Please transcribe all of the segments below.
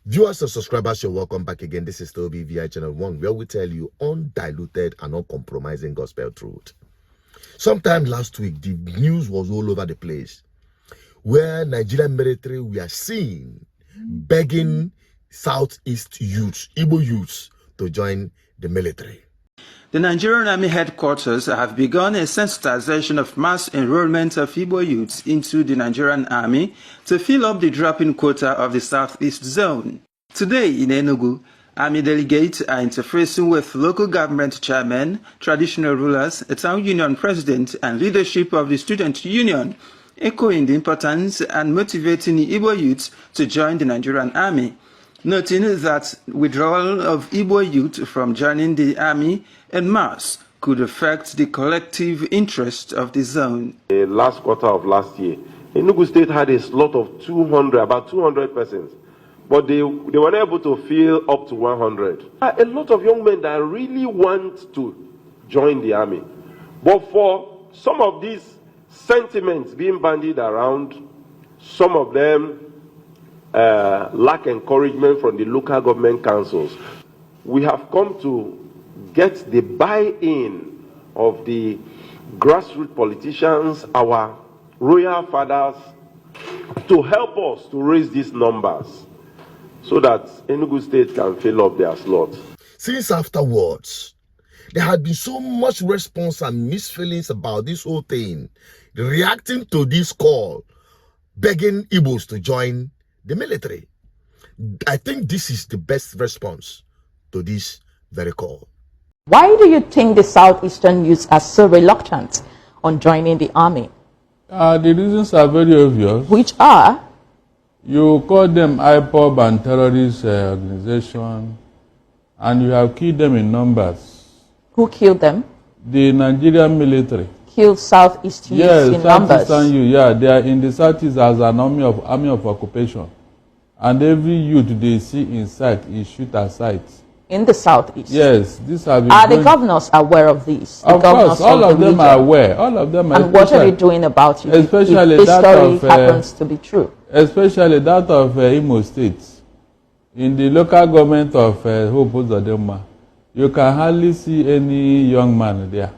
Viewers and subscribers, you're welcome back again. This is still BVI Channel 1, where we tell you undiluted and uncompromising gospel truth. Sometime last week, the news was all over the place, where Nigerian military were seen begging Southeast youths, Igbo youths, to join the military. The Nigerian Army headquarters have begun a sensitization of mass enrollment of Igbo youths into the Nigerian Army to fill up the drop-in quota of the Southeast Zone. Today in Enugu, Army delegates are interfacing with local government chairmen, traditional rulers, a town union president, and leadership of the student union, echoing the importance and motivating Igbo youths to join the Nigerian Army, noting that withdrawal of Igbo youth from joining the army en masse could affect the collective interest of the zone. The last quarter of last year, Enugu State had a slot of about 200 persons, but they were not able to fill up to 100. A lot of young men that really want to join the army, but for some of these sentiments being bandied around, some of them lack encouragement from the local government councils. We have come to get the buy-in of the grassroots politicians, our royal fathers, to help us to raise these numbers so that Enugu State can fill up their slots. Since afterwards, there had been so much response and misfeelings about this whole thing, reacting to this call, begging Igbos to join the military. I think this is the best response to this very call. Why do you think the Southeastern youths are so reluctant on joining the army? The reasons are very obvious. Which are? You call them IPOB and terrorist organization, and you have killed them in numbers. Who killed them? The Nigerian military. Killed Southeast youths in numbers? Southeastern youth, yeah. They are in the Southeast as an army of occupation. And every youth they see in sight is shoot at sight. In the Southeast? Yes. These have been Are the governors aware of this? Of course, all of them are aware. All of them are. And what are they doing about it? Especially if that this story happens to be true. Especially that of Imo State. In the local government of Hope Uzodinma, you can hardly see any young man there.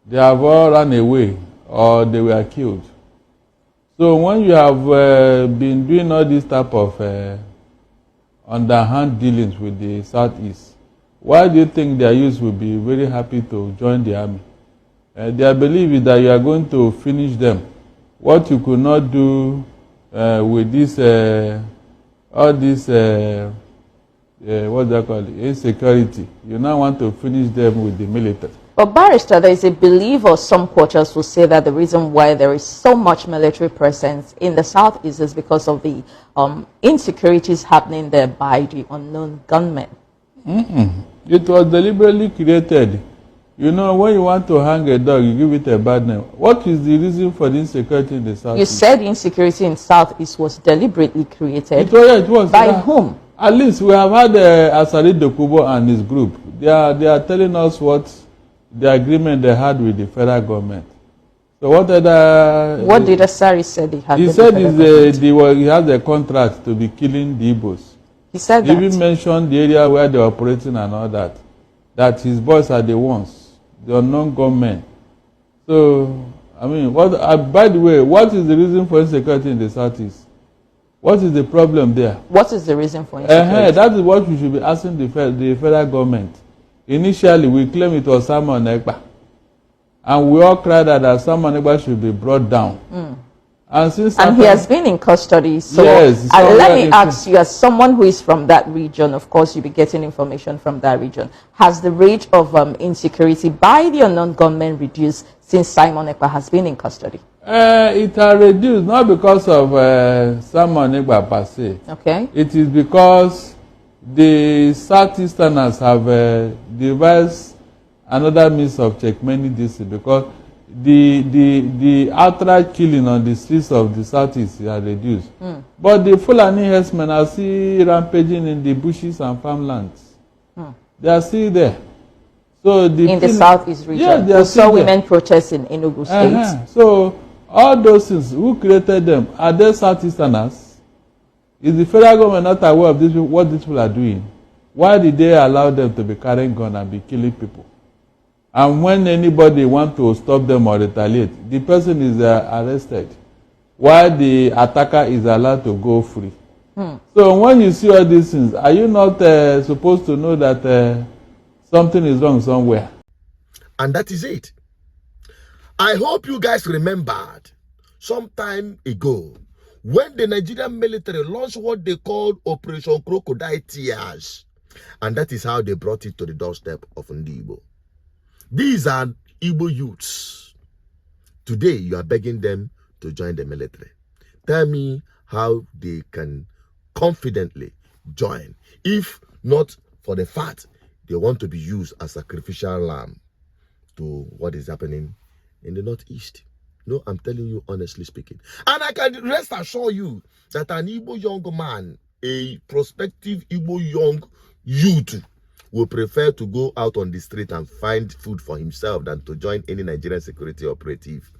They have all run away or they were killed. So when you have been doing all this type of underhand dealings with the Southeast, why do you think their youth will be very happy to join the army? Their belief is that you are going to finish them. What you could not do with this, all this, what do they call it, insecurity, you now want to finish them with the military. But Barrister, there is a belief, or some quarters will say that the reason why there is so much military presence in the Southeast is because of the insecurities happening there by the unknown gunmen. It was deliberately created. You know, when you want to hang a dog, you give it a bad name. What is the reason for the insecurity in the Southeast? You said insecurity in Southeast was deliberately created. It was. By whom? At least we have had Asari Dokubo and his group. They are telling us what the agreement they had with the federal government. So what did Asari say they had? He said he has a contract to be killing the Igbos. He said that. He even mentioned the area where they are operating and all that. That his boys are the ones, the unknown gunmen. So, I mean, by the way, what is the reason for insecurity in the Southeast? What is the problem there? What is the reason for insecurity? That is what we should be asking the federal government. Initially, we claimed it was Simon Ekpa. And we all cried that Simon Ekpa should be brought down. And he has been in custody. So yes, let me ask you, as someone who is from that region, of course, you'll be getting information from that region. Has the rate of insecurity by the unknown gunmen reduced since Simon Ekpa has been in custody? It has reduced, not because of Simon Ekpa per se. Okay. It is because the Southeasterners have devised another means of checkmate this, because the outright killing on the streets of the Southeast has reduced. But the Fulani herdsmen are still rampaging in the bushes and farmlands. They are still there. So in the Southeast region, yeah, we saw women protests in Enugu State. So all those things, who created them? Are they Southeasterners? Is the federal government not aware of this, what these people are doing? Why did they allow them to be carrying guns and be killing people? And when anybody wants to stop them or retaliate, the person is arrested, while the attacker is allowed to go free. So when you see all these things, are you not supposed to know that something is wrong somewhere? And that is it. I hope you guys remembered some time ago when the Nigerian military launched what they called Operation Crocodile Tears. And that is how they brought it to the doorstep of Igbo. These are Igbo youths. Today, you are begging them to join the military. Tell me how they can confidently join, if not for the fact they want to be used as sacrificial lamb to what is happening in the Northeast. No, I'm telling you honestly speaking. And I can rest assure you that an Igbo young man, a prospective Igbo young youth, will prefer to go out on the street and find food for himself than to join any Nigerian security operative.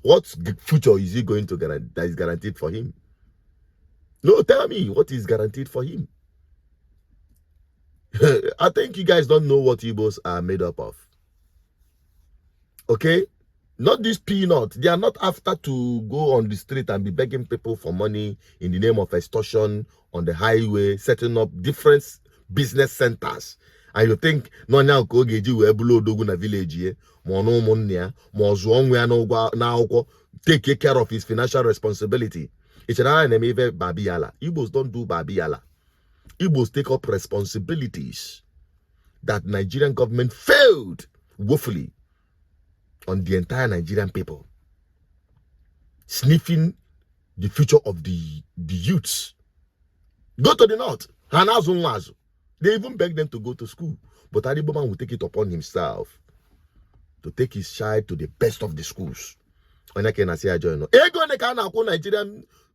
What future is he going to guarantee that is guaranteed for him? No, tell me what is guaranteed for him. I think you guys don't know what Igbos are made up of. Okay? Not this peanut. They are not after to go on the street and be begging people for money in the name of extortion on the highway, setting up different business centers. And you think no now go geji we below dogu na village here, take care of his financial responsibility. Igbos don't do babiala. Igbos take up responsibilities that Nigerian government failed woefully on the entire Nigerian people, sniffing the future of the youths. Go to the north. They even beg them to go to school. But Adiboman will take it upon himself to take his child to the best of the schools. Nigerian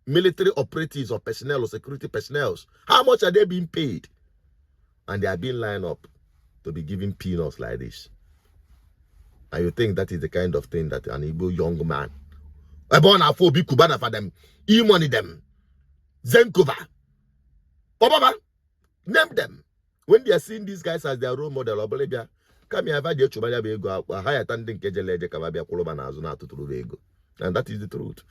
military operatives or personnel or security personnel, how much are they being paid? And they are being lined up to be given peanuts like this. And you think that is the kind of thing that an Igbo young man, for them, e-money them, Zenkova, Obama, name them. When they are seeing these guys as their role model, and that is the truth.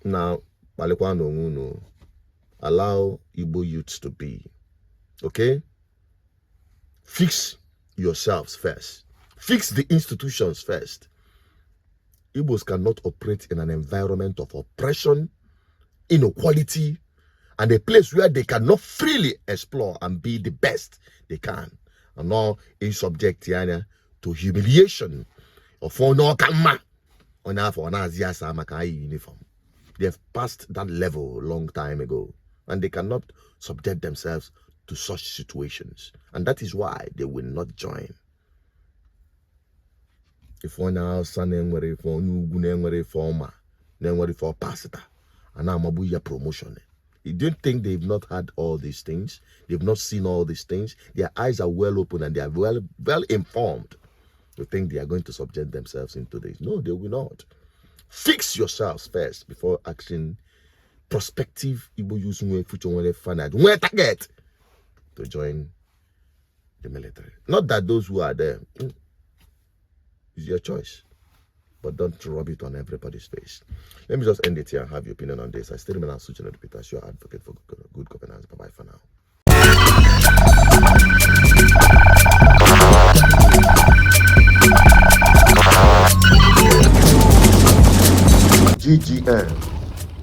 Now, allow Igbo youths to be. Okay? Fix yourselves first. Fix the institutions first. Igbos cannot operate in an environment of oppression, inequality, and a place where they cannot freely explore and be the best they can. And now is subject to humiliation of uniform. They have passed that level a long time ago, and they cannot subject themselves to such situations, and that is why they will not join. If one now son for new for pastor and now mabuya promotion. You don't think they've not had all these things? They've not seen all these things? Their eyes are well open and they are well informed. You think they are going to subject themselves into this? No, they will not. Fix yourselves first before acting prospective Igbo youths future where target to join the military. Not that those who are there, it's your choice, but don't rub it on everybody's face. Let me just end it here and have your opinion on this. I still remain as Suchin Peter, your advocate for good governance. Bye bye for now. GGN,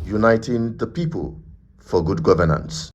uniting the people for good governance.